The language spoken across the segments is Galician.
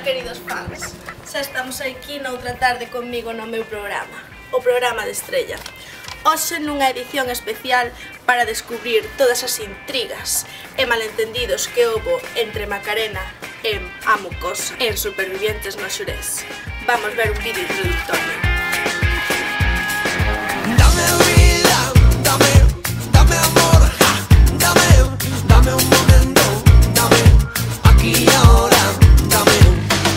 queridos fans, xa estamos aquí noutra tarde conmigo no meu programa, o programa de Estrella. Hoxe nunha edición especial para descubrir todas as intrigas e malentendidos que houbo entre Macarena e a Mucosa en Supervivientes no Xurés. Vamos ver un vídeo introductorio. Dame vida, dame amor, dame un momento, dame aquí y ahora, dame.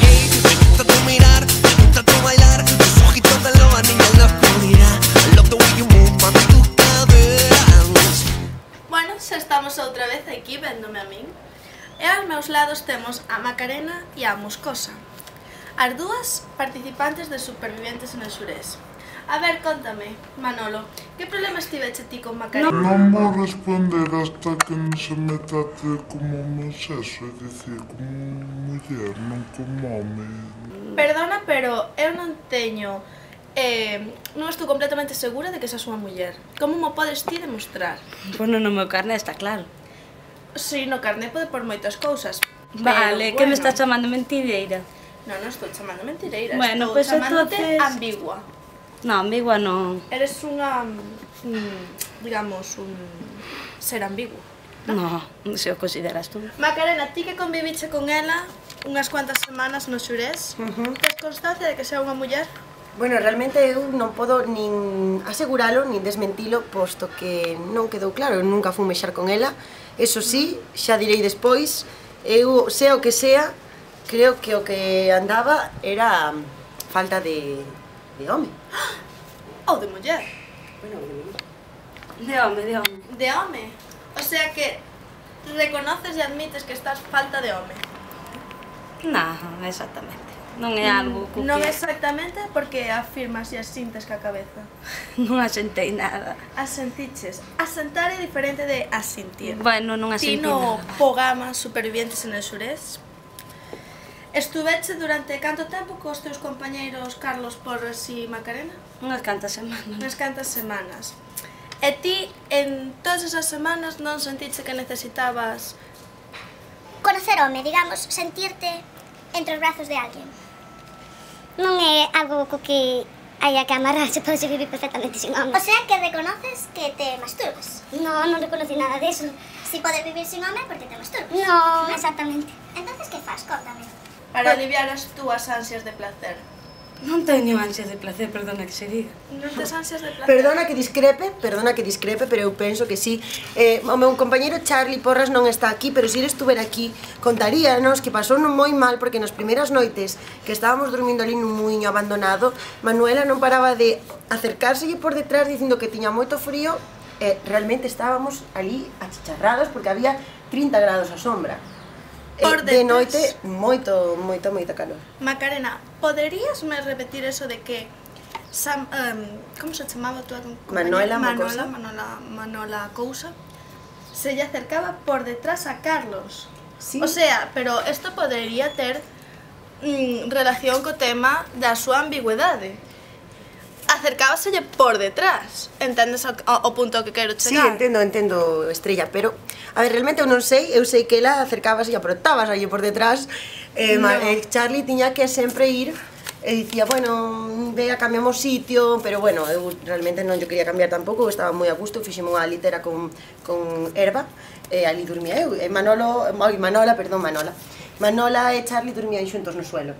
Hey, me gusta tu mirar, me gusta tu bailar, tus ojitos de loba, niña en la oscuridad. I love the way you move, mami, tus caderas. Bueno, xa estamos outra vez aquí véndome a min. E aos meus lados temos a Macarena e a Mucosa, as dúas participantes de Supervivientes no Xurés. A ver, contame, Manolo, que problemas tiveche ti con Macarena? Non vou responder hasta que non se me trate como meu sexo, é dicir, como muller, non como home. Perdona, pero eu non teño... non estou completamente segura de que seas unha muller. Como mo podes ti demostrar? Bueno, no meu carné está claro. Si, no carné pode por moitas cousas. Vale, que me estás chamando mentireira? Non estou chamando mentireira, Bueno, estou pues chamándote entonces... ambigua. No, ambigua non. Eres unha, digamos, un ser ambiguo. No, se o consideras tú. Macarena, ti que conviviche con ela unhas cuantas semanas no Xurés, tes constancia de que sea unha muller? Bueno, realmente eu non podo nin aseguralo, nin desmentilo, posto que non quedou claro, eu nunca fui mexar con ela. Eso sí, xa direi despois, eu, sea o que sea, creo que o que andaba era falta de home. Ou de muller? Bueno, De home, de home. De home? O sea que reconoces e admites que estás falta de home. Non, exactamente. Non é algo co Non que... exactamente porque afirmas e asintes ca cabeza. Non asentei nada. Asentiches. Asentar é diferente de asentir. Bueno, non Ti asentí no nada. programa Supervivientes en el Xurés estuveche durante canto tempo cos teus compañeiros Carlos Porres e Macarena? Unhas cantas semanas. Unhas cantas semanas. E ti, en todas esas semanas, non sentiche que necesitabas... Conocer home, digamos, sentirte entre os brazos de alguén. Non é algo co que haya que amarrarse, pode vivir perfectamente sin home. O sea que reconoces que te masturbas. Non reconocí nada deso. Si podes vivir sin home, porque te masturbas. Non, exactamente. Entonces, que faz? Cóntame. Para aliviar as túas ansias de placer. Non teño ansias de placer, perdona que se diga. Non tes ansias de placer? Perdona que discrepe, pero eu penso que sí. O meu compañeiro Charlie Porras non está aquí, pero se ele estuvera aquí, contaríanos que pasou non moi mal, porque nas primeiras noites que estábamos dormindo ali nun muiño abandonado, Manuela non paraba de acercárselle por detrás dicindo que tiña moito frío, e realmente estábamos ali achicharrados porque había 30 grados a sombra. De noite, moita calor. Macarena, poderías me repetir eso de que como se chamaba tú? Manola Cousa se lle acercaba por detrás a Carlos. Sí. O sea, pero esto podería ter relación co tema da súa ambigüedade. Acercábaselle por detrás. Entendes o punto que quero chegar? Sí, entendo, Estrella, pero a ver, realmente eu sei que ela acercábase e aprotabas aí por detrás. Charlie tiña que sempre ir e dicía, bueno, vea, cambiamos sitio, pero bueno, eu realmente non yo quería cambiar tampouco, eu estaba moi a gusto, fixemos unha litera con erva, e ali dormía eu, e Manola e Charlie dormían xuntos no suelo.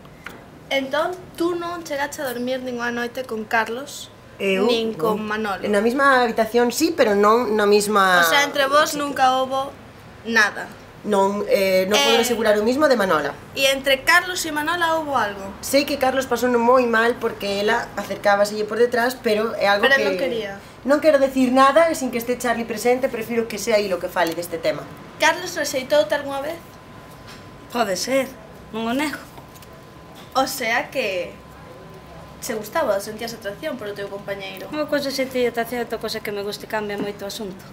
Entón, tú non chegaste a dormir ninguna noite con Carlos, nin con Manolo. Na mesma habitación sí, pero non na mesma... O sea, entre vos nunca houbo nada. Non podo asegurar o mismo de Manola. E entre Carlos e Manola houbo algo? Sei que Carlos pasou moi mal porque ela acercábaselle por detrás, pero é algo pero que... non quería. Non quero decir nada, sin que este Charlie presente, prefiro que sea aí lo que fale deste tema. Carlos rexeitoute algunha vez? Pode ser, non o nego. O sea que... se gustaba, sentías atracción por o teu compañeiro. Unha cosa sentir atracción, outra cosa que me guste cambia moito o asunto.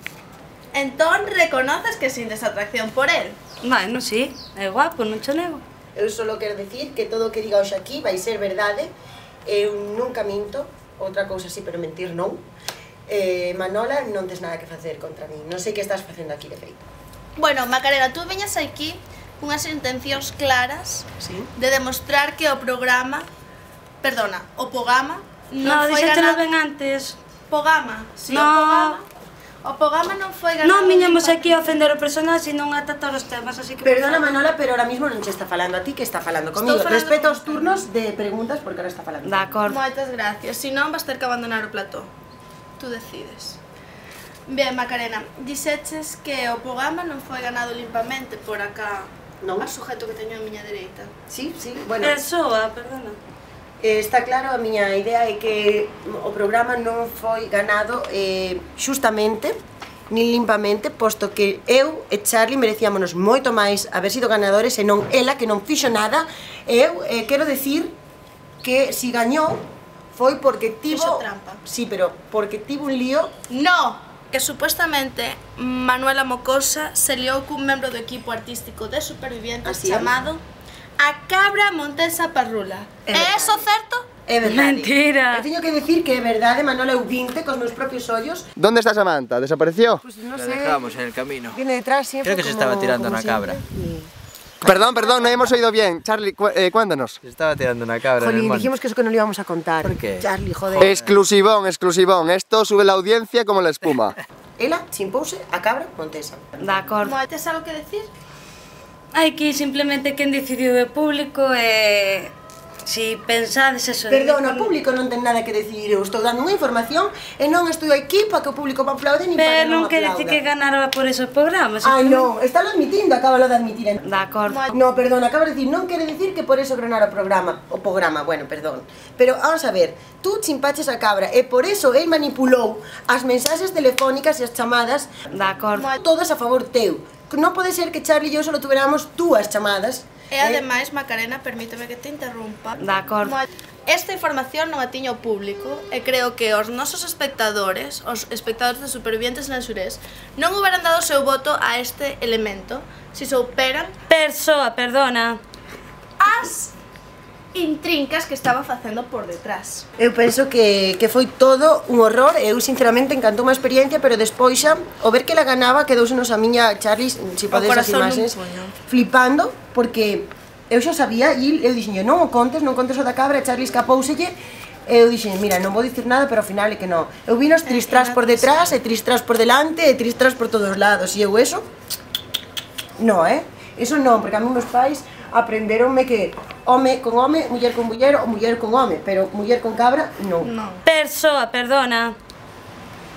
Entón, reconoces que sintes atracción por él? Bueno, sí, é guapo, non cho nego. Eu só quero decir que todo o que diga hoxe aquí vai ser verdade. Eu nunca minto, outra cousa sí, pero mentir non. Manola, non tes nada que facer contra mí. Non sei que estás facendo aquí de feito. Bueno, Macarena, tú veñas aquí unhas intencións claras Sí. de demostrar que o programa, perdona, o Pogama No, non foi dixételo ganado. ben antes. Pogama, si, No. o Pogama non foi ganado. Non viñamos aquí a ofender o personaxe e non a tratar os temas, así que... Perdona, Manola, pero ahora mismo non se está falando a ti, que está falando comigo. falando Respeta con os turnos de preguntas porque ahora está falando. De acordo. Moitas gracias, si non vas ter que abandonar o plató. Tú decides. Ben, Macarena, dixeches que o Pogama non foi ganado limpamente por acá Non. a sujeto que teño a miña dereita. Sí, sí, bueno. Persoa, perdona. Está claro, a miña idea é que o programa non foi ganado xustamente nin limpamente, posto que eu e Charlie merecíamonos moito máis haber sido ganadores e non ela, que non fixo nada. Eu quero decir que si gañou foi porque tivo... Fixo trampa. Sí, pero porque tivo un lío. No, que supuestamente Manuela Mocosa se liou cun membro do equipo artístico de Supervivientes Así é. chamado a Cabra Montesa Parrula. É É verdade. eso certo? É verdade. Mentira. E teño que decir que é verdade, Manola, eu vinte cos meus propios ollos. ¿Dónde está Samantha? ¿Desapareció? Pues no La sé, dejamos en el camino. viene detrás siempre. Creo que se como- estaba tirando como una cabra. siempre. Perdón, no hemos oído bien. Charlie, cuéntanos. Se estaba tirando una cabra en el Jolín, monte. dijimos que eso que no lo íbamos a contar. ¿Por qué? Charlie, joder. Exclusivón. Esto sube la audiencia como la espuma. Ela chimpouse a cabra Montesa. De acordo. Tes algo que decir? Hai que simplemente quen decidiu o público e... Si pensades eso... Perdona, o público non ten nada que decidir. Eu estou dando unha información e non estou aquí para que o público me aplaude ni para que Pero non non quere aplauda. dicir que ganara por esos programas. Ai, non, está lo admitindo, acábalo de admitir. De acordo. No, perdón, acaba de decir, non quere decir que por eso granara o programa. Bueno, perdón. Pero, vamos a ver, tú chimpaches a cabra e por eso el manipulou as mensaxes telefónicas e as chamadas De acordo. todas a favor teu. Non pode ser que Charlie e eu solo tuveramos túas chamadas. E ademais, Macarena, permíteme que te interrumpa. De acordo. Esta información non a tiña o público e creo que os nosos espectadores, os espectadores de Supervivientes en Surés, non houberan dado o seu voto a este elemento se souperan Persoa, perdona. as intrincas que estaba facendo por detrás. Eu penso que foi todo un horror. Eu sinceramente encantou unha experiencia, pero despois xa, o ver que ela ganaba, quedousenos a miña Charlie, si podes as corazón nun imaxes, puño. flipando, porque eu xa sabía e eu dixenlle, non o contes o da cabra, e Charlie escapouselle. Eu dixen, mira, non vou dicir nada, pero ao final é que non. Eu vi nos tristras por detrás, e tristras por delante, e tristras por todos os lados, e eu eso, non, eso non, porque a mí meus pais aprenderonme que home con home, muller con muller, ou muller con home, pero muller con cabra, non. Persoa, perdona.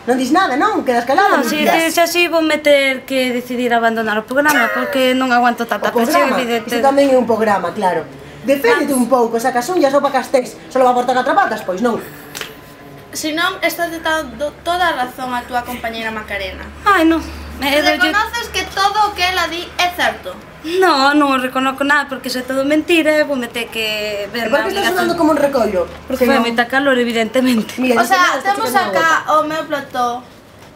Non dis nada, non? Quedas calada, Non, non si dirás. dices así vou meter que decidir abandonar o programa porque non aguanto O tanta presión, programa, evidente. isto tamén é un programa, claro. Deféndete un pouco, sacas unhas ou para castés, solo va a portar atrapatas, pois non. Se non, estás dando toda a razón a túa compañeira Macarena. Ai, non. Reconoces que todo o que ela di é certo. Non reconozco nada porque iso é todo mentira e vou meter que E ver por que estás sonando como un recollo? Porque foi moita calor, evidentemente. Mira, O sea, esta temos chica non acá aguanta. o meu plató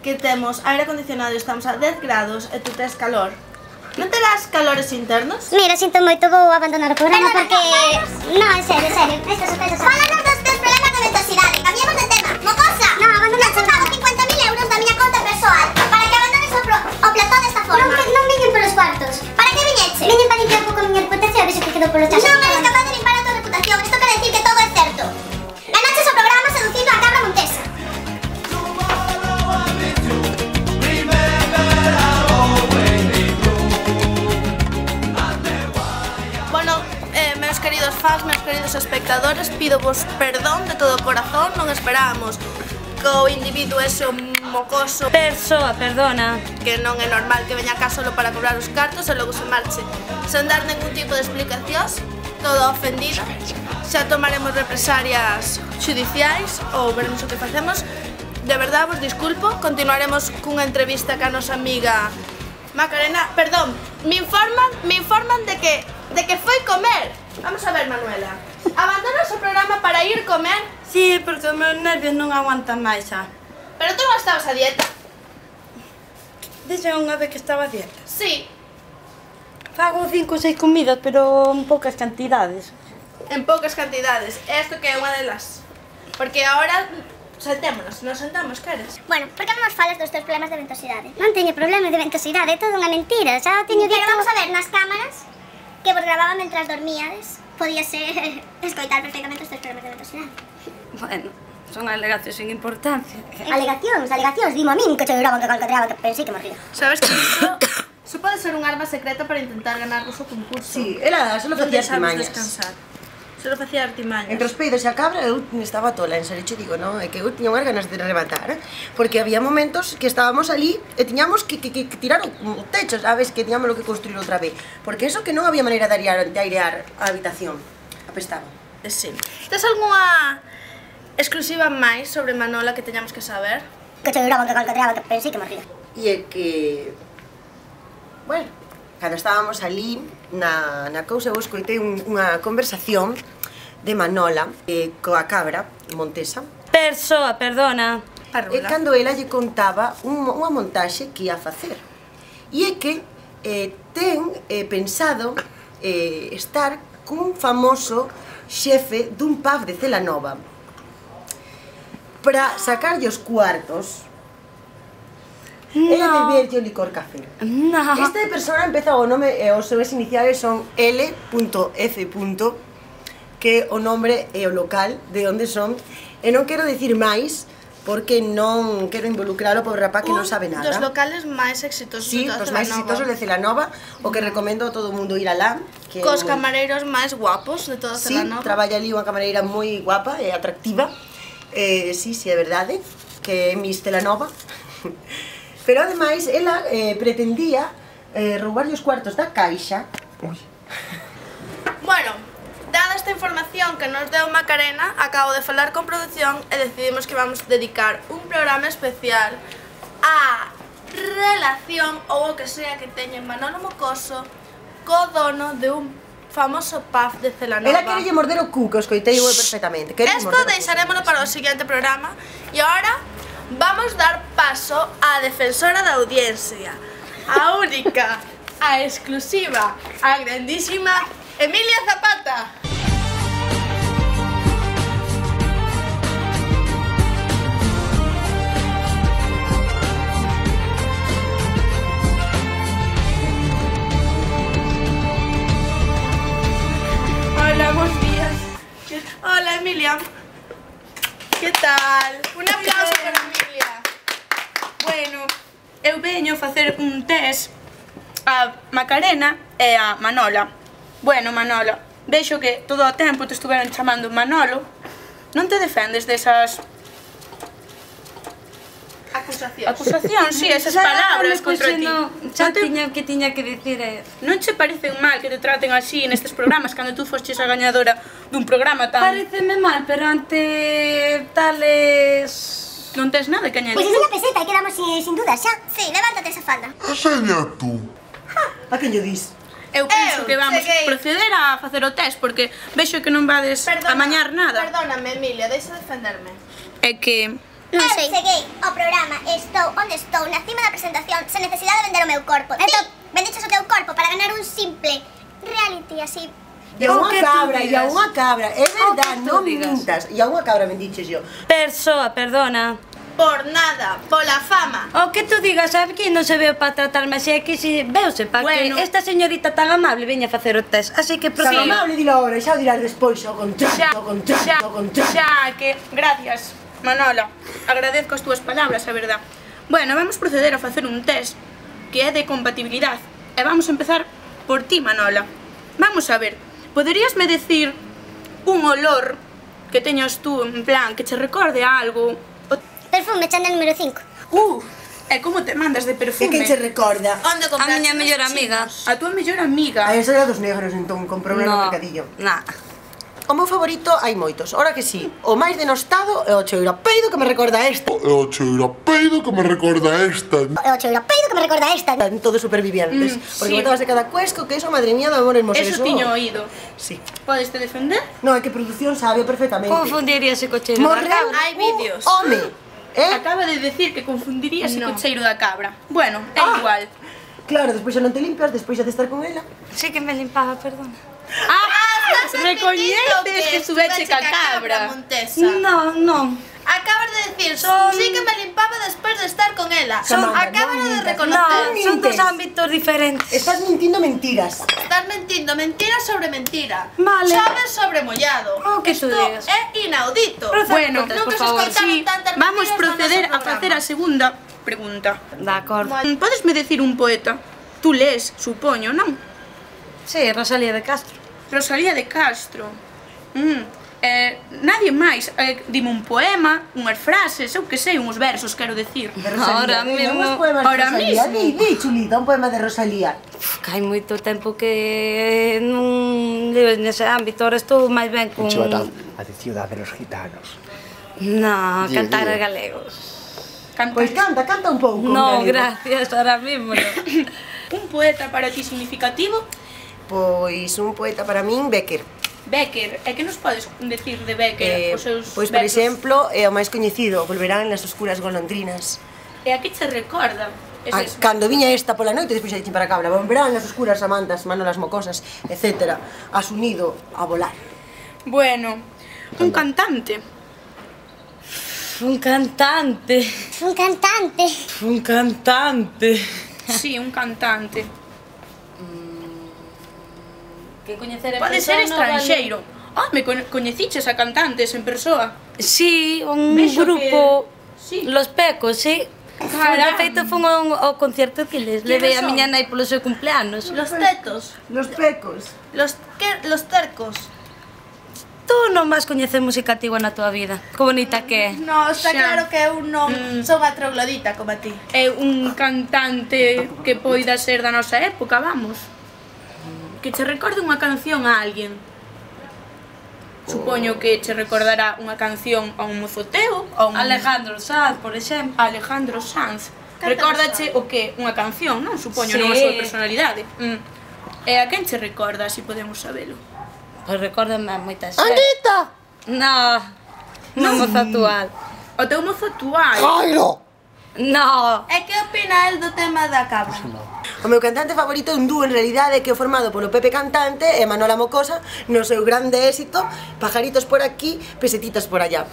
que temos aire acondicionado e estamos a 10 grados e tú tes calor. Non terás calores internos? Mira, sinto moito, vou abandonar o programa porque... No, en serio, Estas sorpresas... Fálanos dos teus problemas de ventosidade. Cambiemos de tema. Mocosa! No, abandonar. Me has 50.000 euros da miña conta persoal para que abandones o plató desta forma. Non viñen polos cuartos. Para que viñeche? Viñen para limpiar un pouco a miña reputación, vexo que quedou polo chazo. Non eres capaz de limpar a tua reputación. Isto quere decir que todo é certo. Ganaches o programa seducindo a cabra Montesa. Bueno, meus queridos fans, meus queridos espectadores, pidovos perdón de todo corazón, non esperábamos que o individuo ese o mocoso Persoa, perdona. que non é normal que veña acá solo para cobrar os cartos e logo se marche sen dar ningún tipo de explicacións, todo ofendido. Xa tomaremos represalias judiciais ou veremos o que facemos. De verdade vos disculpo, continuaremos cunha entrevista ca nosa amiga Macarena. Perdón, me informan de que foi comer. Vamos a ver, Manuela. Abandonas o programa para ir comer, Sí, porque os meus nervios non aguantan máis xa. pero tú non estabas a dieta. Dixen unha vez que estaba a dieta. Sí, Fago 5 ou 6 comidas, pero en poucas cantidades. en poucas cantidades. Isto que é unha delas. Porque agora sentémonos, nos sentamos, queres? Bueno, por que non nos falas dos teus problemas de ventosidade? Non teño problema de ventosidade, é todo unha mentira, xa o teño dito. Pero vamos a ver, nas cámaras, que vos grababa mentras dormíades. Podíase escoitar perfectamente os teus programas de velocidade. Bueno, son alegacións sin importancia. Alegacións, dimo a min que che graban que calcatreaba que pensei que morría. Sabes que iso pode ser un arma secreta para intentar ganarvos o concurso. Sí, ela solo Non facía deixarvos artimañas. descansar. Solo facía artimañas. Entre os peidos e a cabra eu estaba tola, en serio che digo, non? É que eu tiña unhas ganas de rematar, porque había momentos que estábamos ali e tiñamos que tirar o techo, sabes? Que tiñamos que construir outra vez. Porque eso que non había maneira de airear a habitación. Apestaba. Sí. Tes algunha exclusiva máis sobre Manola que teñamos que saber? Que che graban que calcatreaba que pensei que morría. E é que... Bueno, cando estábamos ali na cousa, eu escoitei unha conversación de Manola coa cabra montesa. Persoa, perdona. E cando ela lle contaba unha montaxe que ia facer. E é que ten pensado estar cun famoso xefe dun pub de Celanova para sacarlle os cuartos e beberlle o licor café. No. Esta persona empeza o nome e os seus iniciales son L.F. que o nombre e o local de onde son. E non quero dicir máis porque non quero involucralo por rapaz que non sabe nada. Dos locales máis exitosos Sí, de toda os máis Celanova. exitosos de Celanova, o que recomendo a todo o mundo ir alá. Que Cos camareiros máis guapos de toda Sí, Celanova. traballa ali unha camareira moi guapa e atractiva. Sí, é verdade, que é Miss Celanova. Pero ademais, ela pretendía roubarlle os cuartos da caixa. Bueno, dada esta información que nos deu Macarena, acabo de falar con produción e decidimos que vamos dedicar un programa especial á relación ou o que sea que teña Manolo Mocoso co dono de un famoso pub de Celanova. Ela querelle morder o cu, que os coitei eu perfectamente. Esto deixarémolo para o seguinte programa. E agora vamos dar paso á defensora da audiencia, a única, a exclusiva, a grandísima Emilia Zapata. Hola, buenos días. Hola, Emilia. ¿Qué tal? Un aplauso para Emilia. Bueno, eu veño facer un test a Macarena e a Manola. Bueno, Manola, vexo que todo o tempo te estuveron chamando Manolo. Non te defendes desas acusacións, sí, esas palabras contra ti. Xa tiña que dicir. Non che parecen mal que te traten así nestes programas cando tú fosches a gañadora dun programa tan... Pareceme mal, pero ante tales... Non tes nada que añadir. Pois enseña a peseta e quedamos sin dudas xa. Sí, levántate esa falda. Enseña tú. A quen lle dis? Eu penso que vamos proceder a facer o test porque vexo que non vades a mañar nada. Perdóname, Emilia, deixa defenderme. É que... Non sei. Seguei o programa, estou onde estou, na cima da presentación, sen necesidade de vender o meu corpo. Entón, vendiches o teu corpo para ganar un simple reality así. E a unha cabra, é verdade, non mintas. E a unha cabra mendiches yo. Persoa, perdona. Por nada, pola fama. O que tú digas, aquí non se veo para tratarme así, aquí si veuse para que esta señorita tan amable veña a facer o test. Así que Tan amable, dilo ahora, xa o dirás despois, ao contrario, Xa, que gracias, Manola. Agradezco as túas palabras, a verdad. Bueno, vamos proceder a facer un test que é de compatibilidade. E vamos a empezar por ti, Manola. Vamos a ver, poderíasme decir un olor que teñas tú, en plan, que che recorde a algo? Perfume, Chanel número 5. E como te mandas de perfume? E quen che recorda? Onde A compraste? miña mellor amiga. A túa mellor amiga. A esa era dos negros, entón, comprou no mercadillo. Nah. O meu favorito hai moitos, ora que sí. O máis denostado é o cheiro a peido que me recorda a esta. É o cheiro a peido que me recorda a esta. O cheiro a peido que me recorda a esta. Están todos supervivientes. Porque botabas de cada cuesco que eso, madre mía, do amor hermoso. Eso tiño oído. Sí. Podes te defender? No, é que produción sabe perfectamente. Confundiríase co cheiro da Morreu cabra. Hai vídeos. Home, Acaba de decir que confundiríase co cheiro da cabra. Bueno, é igual. Claro, despois xa non te limpias, despois xa de estar con ela. Sí que me limpaba, perdona. Recoñeces que estuveche ca cabra. Montesa. No. Acabas de decir, sí que me limpaba después de estar con ela. Acabas de No, reconocer. son dos ámbitos diferentes. Estás mintiendo mentiras. Estás mentindo, mentira sobre mentira. Vale. Sabes sobre mollado. O que tú Isto digas. é inaudito. Bueno, Nunca por se favor, escoitaron sí, tantas vamos mentiras no proceder noso a facer a programa. segunda pregunta. De acordo. Podesme decir un poeta? Tú lees, supoño, non? Sí, Rosalía de Castro. Rosalía de Castro. Nadie máis. Dime un poema, unhas frases, eu que sei, uns versos, quero decir. Ahora mismo. Os poemas Ahora de Rosalía. mismo. Di, chulita, un poema de Rosalía. Que hai moito tempo que non leo nese ámbito, ahora estou máis ben con... A de Ciudad de los Gitanos. No, Di, cantar di. galegos. Pois canta un pouco. No, galego. gracias, ahora mismo no. Un poeta para ti significativo? Pois un poeta para min, Becker. Becker. E que nos podes decir de Becker? Os seus Pois, por versos? exemplo, é o máis coñecido, Volverán las oscuras golondrinas. E a que che recorda? Cando viña esta pola noite, despois xa dicen para a cabra, volverán las oscuras amantas, manolas mocosas, etc. Has unido a volar. Bueno, un cantante. Un cantante. Un cantante. Un cantante. Sí, un cantante. Que coñecer en Pode ser persona, estranxeiro. Me coñeciches a cantantes en persoa? Sí, un Vexo grupo... Sí. Los Pecos, sí. De feito, fun ao concerto que les levei a son? miña nai polo seu cumpleanos. Los tetos, Los pecos. los tercos. Tú non vas coñecer música antigua na tua vida. Que bonita que é. No, está Xa. claro que eu non son a troglodita como a ti. É un cantante que poida ser da nosa época, vamos. Que che recorde unha canción a alguén. Supoño que che recordará unha canción a un mozoteo, a un... Alejandro Sanz, por exemplo. Alejandro Sanz. Canta Recórdache o que? Unha canción, non? Supoño, Sí. non a súa personalidade. E a quen che recorda, se podemos sabelo? Pois recórdame a moita xente. ¡Anita! No, unha moza actual. O teu mozo actual. ¡Jairo! No. E que opina el do tema da cabra? O meu cantante favorito é un dúo en realidade que é formado polo Pepe Cantante e Manola Mocosa no seu grande éxito Pajaritos por aquí, pesetitas por allá.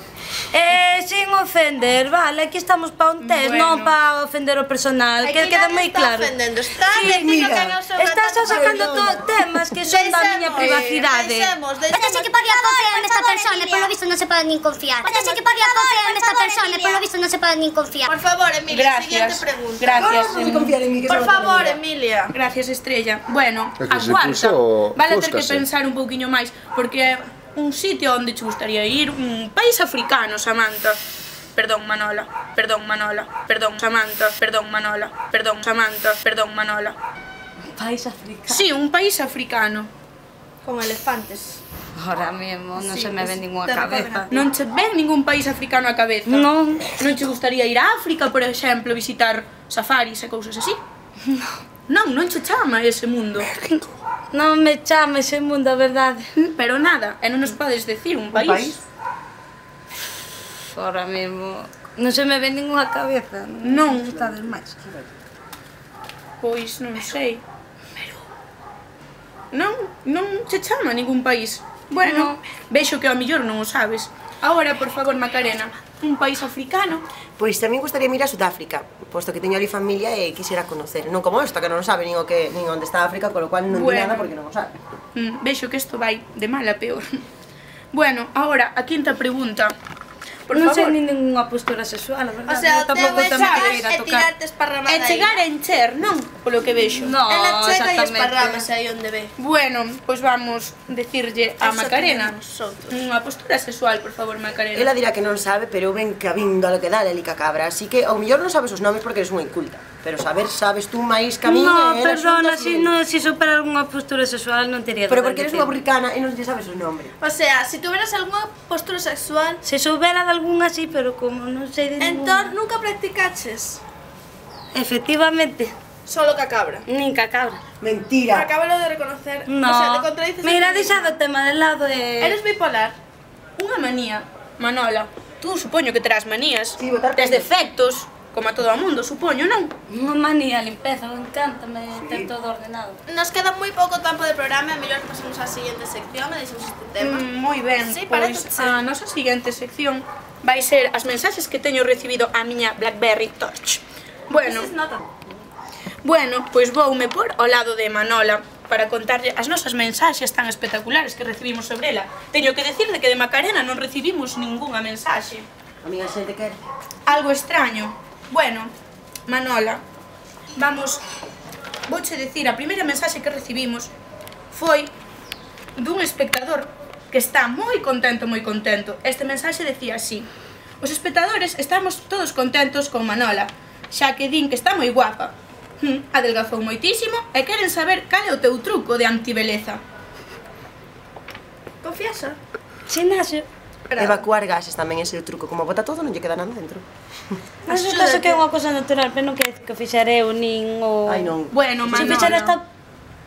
Sin ofender, vale, aquí estamos pa un test, Bueno. non pa ofender o personal, que queda moi claro. Está Sí, dicindo mira, que non son Estás cantante. sacando temas que son da miña privacidade. Parece que podía confiar en esta persona, por lo visto no se puede ni confiar. Parece que podía confiar en esta persona, por lo visto no se puede ni confiar. Por favor, Emilia, siguiente Gracias. pregunta. Gracias. Ahora non confiar en mí, que Por son outra favor, amiga. Emilia. Gracias, Estrella. Bueno, É que a se cuarta. puso- Vale ter que fúscase. pensar un pouquiño máis, porque é un sitio onde te gustaría ir, un país africano, Samantha. Perdón, Manola. Perdón, Manola. Perdón, Samantha. Perdón, Manola. Perdón, Samantha. Perdón, Manola. País africano. Sí, un país africano. Con elefantes. Ahora mismo non Sí, se me pues, ven ninguna te cabeza. Non che ven ningún país africano a cabeza? Non. Non che gustaría ir a África, por exemplo, visitar safaris e cousas así? Non che chama ese mundo. Non me chama ese mundo, a verdade. Pero nada, e non nos podes decir un país. país? Ahora mismo non se me ven ninguna cabeza. Non. Estades máis. Pois non sei. Non che chama ningún país. Bueno, vexo que ao millor non o sabes. Agora, por favor, Macarena, un país africano. Pois tamén gustaría ir a Sudáfrica, posto que teño ali familia e quixera conocer. Non como esta, que non sabe nin onde está África, con lo cual non di Bueno. nada porque non o sabe. Vexo que isto vai de mal a peor. Bueno, agora, a quinta pregunta. Por non sei favor. nin ninguna postura sexual, a verdade. O sea, o teu tampouco é temo que ir a chegar e tocar. tirarte esparramada E aí. chegar a encher, non? Polo que vexo. No, Ela chega e exactamente. esparramase aí onde ve. Bueno, pois vamos decirlle a Eso Macarena. queremos nosotros. Unha postura sexual, por favor, Macarena. Ela dirá que non sabe, pero eu ven cabindo a lo que dá a Lica Cabra, así que ao mellor non sabes os nomes porque eres unha inculta, pero sabes tú máis que a min No, e ela perdona, xuntas si, e- no, si supera algunha postura sexual non teria Pero nada porque que eres unha decir. burricana e non lle sabes os nombres. O sea, si tuvieras alguna postura sexual, Se soubera de algunha sí, pero como non sei de entón ninguna. nunca practicaches. Efectivamente, Solo ca cabra. nin ca cabra. Mentira. Acábalo de reconocer. No. O sea, te contradices. Mira, a ti deixa misma. do tema de lado e... Eres bipolar. Unha manía, Manola. Tú supoño que terás manías. Sí, botar Tes pelos. defectos, como a todo o mundo, supoño, non? Unha manía, limpeza, me encanta, ter todo ordenado. Nos queda moi pouco tempo de programa, é mellor que pasemos á siguiente sección e deixemos este tema. Moi ben, Sí, pois parece ser. a nosa seguinte sección vai ser as mensaxes que teño recibido a miña Blackberry Touch. Bueno, pois voume por ao lado de Manola para contarlle as nosas mensaxes tan espectaculares que recibimos sobre ela. Teño que decirle que de Macarena non recibimos ningunha mensaxe. A miña xente quere. Algo extraño. Bueno, Manola, vouche dicir, a primeira mensaxe que recibimos foi dun espectador que está moi contento, moi contento. Este mensaxe decía así: os espectadores estamos todos contentos con Manola, xa que din que está moi guapa. Adelgazou moitísimo e queren saber cal é o teu truco de antibeleza. Confiesa? Gimnasio. Evacuar gases tamén é o truco, como bota todo non lle queda nada dentro. Mas eu penso que é unha cosa natural, pero non quer que o fixera eu nin o... Ai, non. Bueno, Se Manola, fixera esta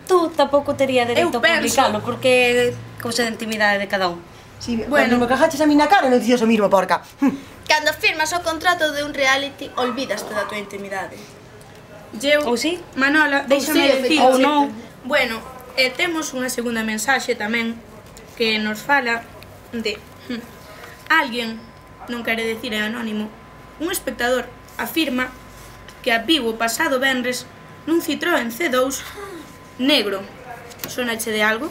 tú tampouco tería dereito a penso- publicalo, porque é cousa de intimidade de cada un. Sí, bueno, me cajaches a mí na cara non dicías o mismo, porca. Cando firmas o contrato de un reality, olvidaste da tua intimidade. Ou sí? Manola, déixame sí, decir. ou non. Bueno, temos unha segunda mensaxe tamén que nos fala de alguén, non quere decir é anónimo, un espectador afirma que a viu o pasado venres nun Citroën C2 negro. Sonache de algo?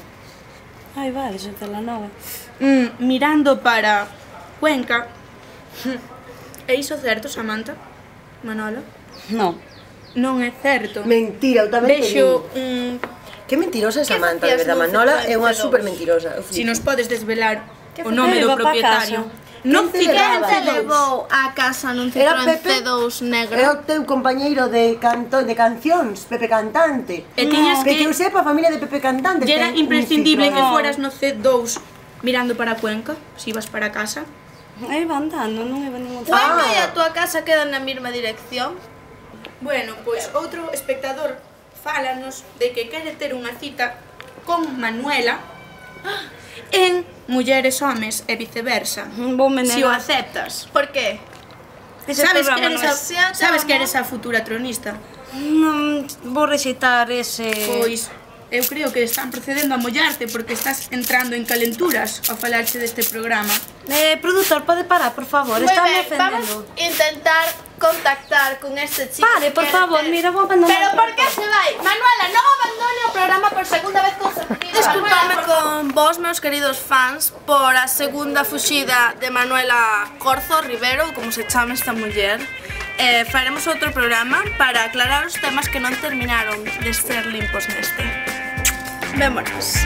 Ai, vale, son Celanova. Mirando para Cuenca. É iso certo, Samantha? Manola? Non. Non é certo. Mentira, eu tamén Vexo Que mentirosa é Samantha, de facías verdad, no Manola é Citroën unha C2? super mentirosa. si nos podes desvelar o foi? nome do Iba pa propietario. casa. Non Quen te Citroën levaba? Te C2. levou a casa nun Era Citroën Pepe? C2 negro. É o teu compañeiro de cancións, Pepe Cantante. E tiñas Que que eu sepa, a familia de Pepe Cantante lle era ten un imprescindible que Citroën. foras no C2 mirando para Cuenca, si ibas para casa. Iba andando, non iba ningún Cuenca e a tua casa quedan na mesma dirección. Bueno, pois outro espectador fálanos de que quere ter unha cita con Manuela en Mulleres Homes e viceversa. Voume Si o negar. aceptas. Por qué? Ese Sabes que programa eres non a, sabes que eres a futura tronista. Non, vou rexeitar ese... Pois eu creo que están procedendo a mollarte porque estás entrando en calenturas ao falarche deste programa. Produtor, pode parar, por favor, Muy está me ben, vamos ofendendo. a intentar contactar con este chico. Pare, por favor, mira, vou abandonar. Pero por qué se vai? Manuela, non abandone o programa por segunda vez consecutiva. Desculpadme con vos, meus queridos fans, por a segunda fuxida de Manuela Corzo Rivero, como se chama esta muller. Faremos outro programa para aclarar os temas que non terminaron de ser limpos neste. Vémonos.